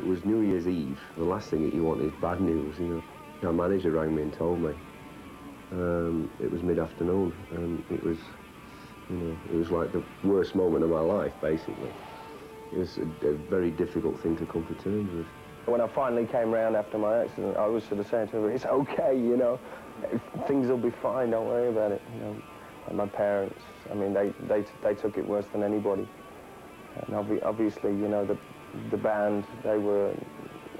it was New Year's Eve. The last thing that you want is bad news, you know. Our manager rang me and told me. It was mid-afternoon, and it was, you know, it was like the worst moment of my life, basically. It was a very difficult thing to come to terms with. When I finally came round after my accident, I was sort of saying to her, it's okay, you know, things will be fine, don't worry about it, you know. And my parents, I mean, they took it worse than anybody. And obviously, you know, the band, they were,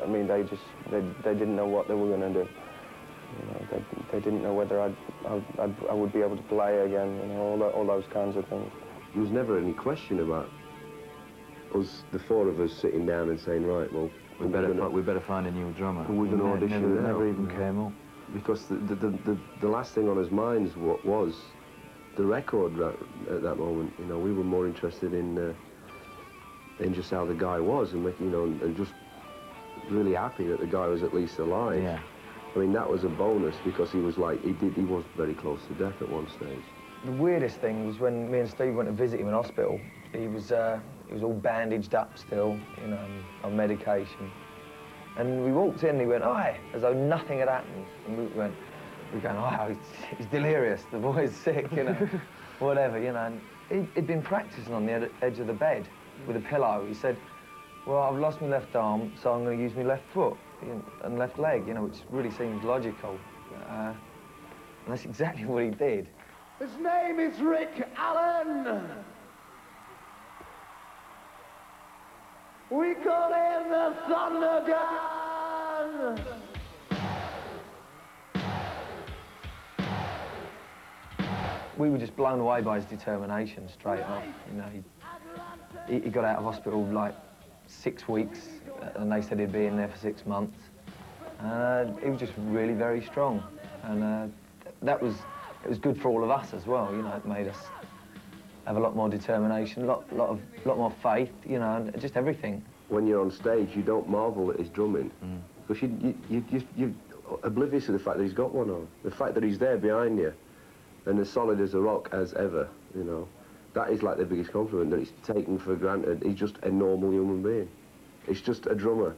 I mean, they didn't know what they were going to do. You know, they didn't know whether I would be able to play again, you know, all those kinds of things. There was never any question about us, the four of us, sitting down and saying, right, well, we better find a new drummer. We're going to audition now. Never even came up. Because the last thing on his minds was the record at that moment. You know, we were more interested in just how the guy was, and making, you know, and just really happy that the guy was at least alive. Yeah. I mean, that was a bonus, because he was like, he was very close to death at one stage. The weirdest thing was when me and Steve went to visit him in hospital. He was all bandaged up still, you know, on medication. And we walked in and he went, "Hi," as though nothing had happened. And we were going, "Oh, he's delirious, the boy's sick," you know, whatever, you know. And he'd been practicing on the edge of the bed with a pillow. He said, "Well, I've lost my left arm, so I'm going to use my left foot and left leg," you know, which really seems logical. And that's exactly what he did. His name is Rick Allen. We call him the Thunder Gun. We were just blown away by his determination straight off. You know, he got out of hospital like 6 weeks, and they said he'd be in there for 6 months. He was just really very strong, and it was good for all of us as well. You know, it made us have a lot more determination, a lot more faith, you know, and just everything. When you're on stage, you don't marvel at his drumming, because you're oblivious to the fact that he's got one on. The fact that he's there behind you, and as solid as a rock as ever, you know, that is like the biggest compliment that it's taken for granted. He's just a normal human being. It's just a drummer.